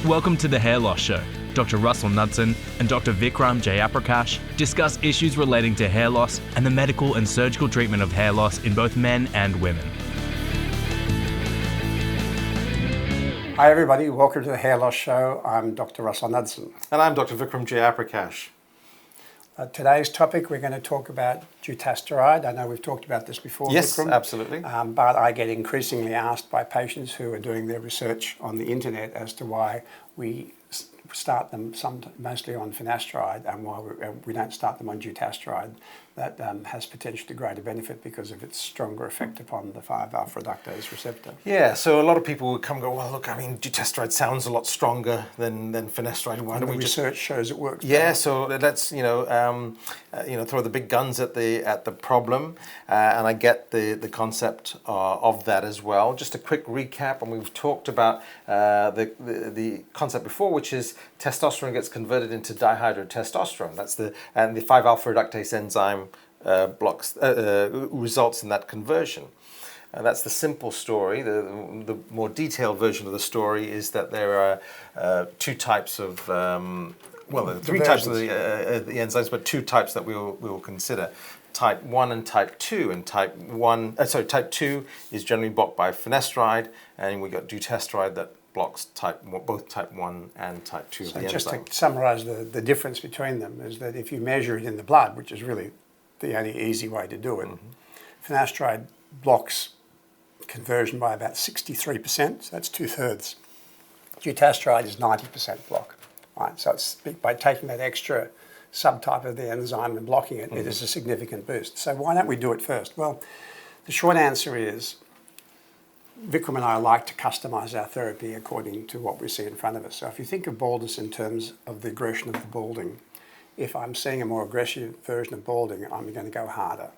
Welcome to the Hair Loss Show. Dr. Russell Knudsen and Dr. Vikram Jayaprakash discuss issues relating to hair loss and the medical and surgical treatment of hair loss in both men and women. Hi everybody, welcome to the Hair Loss Show. I'm Dr. Russell Knudsen. And I'm Dr. Vikram Jayaprakash. Today's topic, we're going to talk about Dutasteride. I know we've talked about this before, Yes, Vikram. absolutely. But I get increasingly asked by patients who are doing their research on the internet as to why we start them mostly on finasteride and why we don't start them on Dutasteride. That has potentially greater benefit because of its stronger effect upon the 5-alpha reductase receptor. Yeah, so a lot of people would come and go, well, look, I mean, Dutasteride sounds a lot stronger than finasteride. Why don't we just... research shows it works. Yeah, so let's throw the big guns at the problem, and I get the concept of that as well. Just a quick recap, and we've talked about the concept before, which is testosterone gets converted into dihydrotestosterone. That's the 5-alpha reductase enzyme results in that conversion. That's the simple story. The more detailed version of the story is that there are two types of, there are three types of the enzymes, but two types that we will consider. Type 1 and type 2. And type 2 is generally blocked by finasteride, and we got Dutasteride that blocks both type 1 and type 2 of the enzyme. Just to summarise the difference between them is that if you measure it in the blood, which is really the only easy way to do it, finasteride blocks conversion by about 63%, so that's 2/3. Dutasteride is 90% block, right? So it's by taking that extra subtype of the enzyme and blocking it, it is a significant boost. So why don't we do it first? Well, the short answer is Vikram and I like to customise our therapy according to what we see in front of us. So if you think of baldness in terms of the aggression of the balding, if I'm seeing a more aggressive version of balding, I'm going to go harder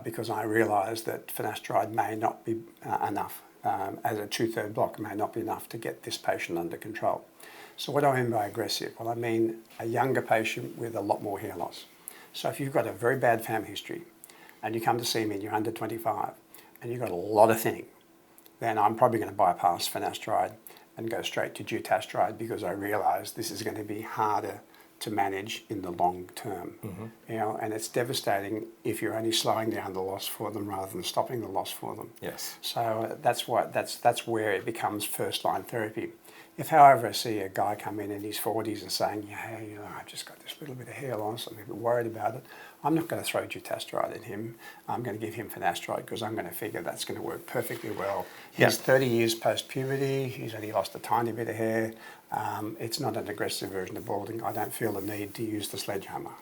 because I realise that finasteride may not be enough. As a 2/3 block, may not be enough to get this patient under control. So what do I mean by aggressive? Well, I mean a younger patient with a lot more hair loss. So if you've got a very bad family history and you come to see me and you're under 25 and you've got a lot of thinning, then I'm probably going to bypass finasteride and go straight to Dutasteride because I realise this is going to be harder to manage in the long term. And it's devastating if you're only slowing down the loss for them rather than stopping the loss for them. Yes. So that's where it becomes first-line therapy. If, however, I see a guy come in his 40s and saying, hey, I've just got this little bit of hair loss, I'm a bit worried about it, I'm not going to throw Dutasteride at him. I'm going to give him finasteride because I'm going to figure that's going to work perfectly well. He's 30 years post-puberty. He's only lost a tiny bit of hair. It's not an aggressive version of balding. I don't feel the need to use the sledgehammer.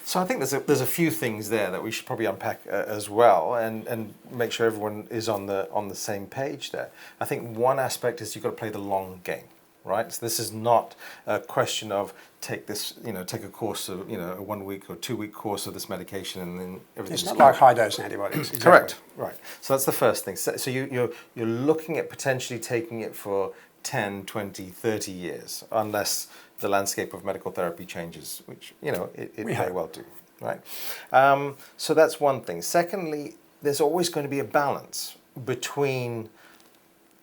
So I think there's a few things there that we should probably unpack as well, and make sure everyone is on the same page there. I think one aspect is you've got to play the long game. Right, so this is not a question of take a course of a 1 week or 2 week course of this medication and then everything's It's not like high dose antibiotics. Exactly. Correct, right. So that's the first thing. So you're looking at potentially taking it for 10, 20, 30 years, unless the landscape of medical therapy changes, which it very well do. Right. So that's one thing. Secondly, there's always going to be a balance between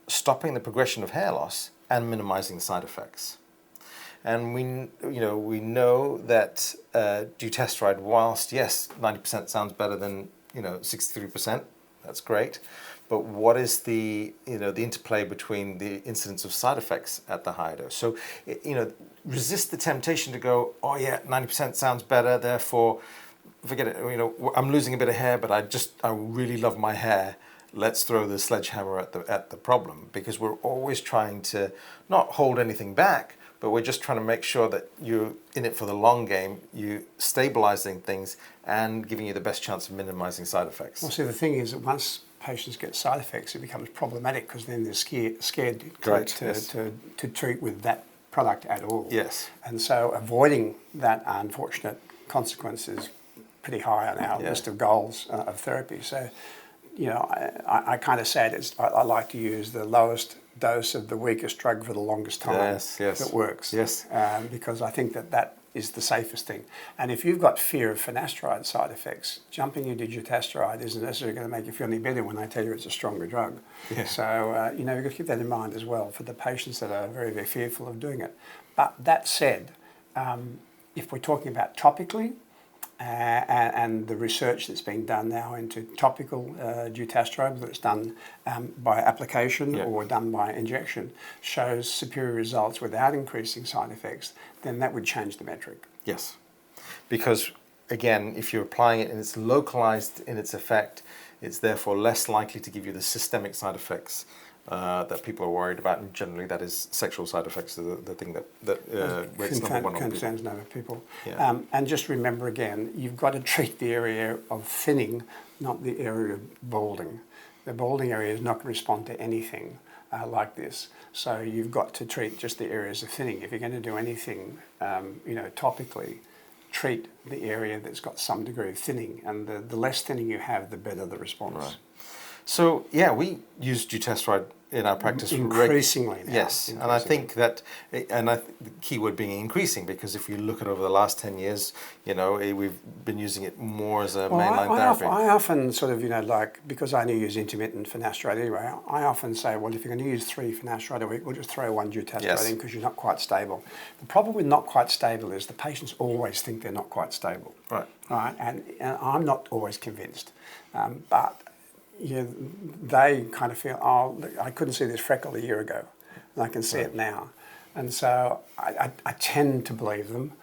stopping the progression of hair loss and minimizing the side effects. And we know that Dutasteride, whilst yes, 90% sounds better than 63%, that's great. But what is the the interplay between the incidence of side effects at the higher dose? So resist the temptation to go, oh yeah, 90% sounds better, therefore forget it. I'm losing a bit of hair, but I really love my hair. Let's throw the sledgehammer at the problem, because we're always trying to not hold anything back, but we're just trying to make sure that you're in it for the long game, you stabilizing things and giving you the best chance of minimizing side effects. Well, see, the thing is that once patients get side effects, it becomes problematic because then they're scared to treat with that product at all. Yes. And so avoiding that unfortunate consequence is pretty high on our list of goals of therapy. So I kind of say I like to use the lowest dose of the weakest drug for the longest time. Yes. If it works. Yes. Because I think that is the safest thing. And if you've got fear of finasteride side effects, jumping into dutasteride isn't necessarily going to make you feel any better when I tell you it's a stronger drug. Yeah. So, you've got to keep that in mind as well for the patients that are very, very fearful of doing it. But that said, if we're talking about topically, and the research that's being done now into topical dutasteride, whether it's done by application or done by injection, shows superior results without increasing side effects, then that would change the metric. Yes, because again, if you're applying it and it's localized in its effect, it's therefore less likely to give you the systemic side effects that people are worried about, and generally that is sexual side effects, the thing that rates number one on people. Concerns number of people. Yeah. And just remember again, you've got to treat the area of thinning, not the area of balding. The balding area is not going to respond to anything like this. So you've got to treat just the areas of thinning. If you're going to do anything, topically, treat the area that's got some degree of thinning, and the less thinning you have, the better the response. Right. So yeah, we use dutasteride in our practice increasingly now. Yes, and I think that, the key word being increasing, because if you look at over the last 10 years, we've been using it more as a mainline therapy. I often sort of, because I only use intermittent finasteride anyway, I often say, well, if you're going to use 3 finasteride a week, we'll just throw 1 dutasteride in because you're not quite stable. The problem with not quite stable is the patients always think they're not quite stable. Right. Right, and I'm not always convinced, but they kind of feel, oh, look, I couldn't see this freckle a year ago, and I can see it now. And so I tend to believe them,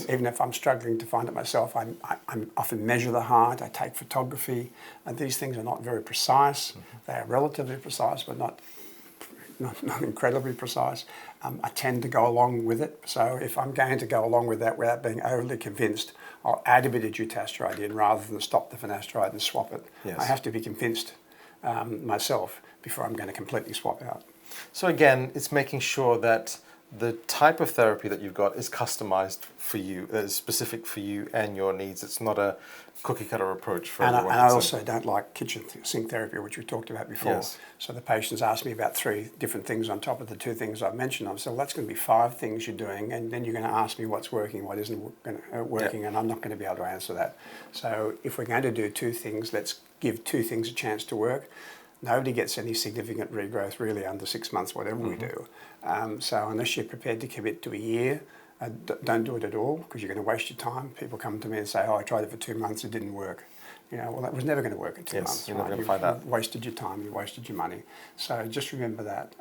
even if I'm struggling to find it myself. I often measure the heart, I take photography, and these things are not very precise. They are relatively precise, but not incredibly precise. I tend to go along with it. So if I'm going to go along with that without being overly convinced, I'll add a bit of dutasteride in rather than stop the finasteride and swap it. Yes. I have to be convinced myself before I'm going to completely swap out. So again, it's making sure that the type of therapy that you've got is customized for you, specific for you and your needs. It's not a cookie cutter approach for everyone. And I also don't like kitchen sink therapy, which we talked about before. Yes. So the patients ask me about 3 different things on top of the 2 things I've mentioned. I'm saying, well, that's going to be 5 things you're doing, and then you're going to ask me what's working, what isn't working, and I'm not going to be able to answer that. So if we're going to do 2 things, let's give 2 things a chance to work. Nobody gets any significant regrowth really under 6 months, whatever we do. So unless you're prepared to commit to a year, don't do it at all, because you're going to waste your time. People come to me and say, oh, I tried it for 2 months, it didn't work. Well, that was never going to work in 2 months. You're never going to find that. You've wasted your time, you wasted your money. So just remember that.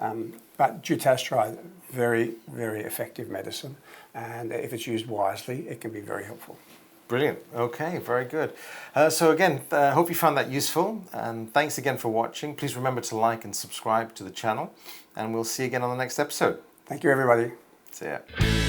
But dutasteride, very, very effective medicine, and if it's used wisely, it can be very helpful. Brilliant. Okay, very good. So again, hope you found that useful, and thanks again for watching. Please remember to like and subscribe to the channel, and we'll see you again on the next episode. Thank you, everybody. See ya.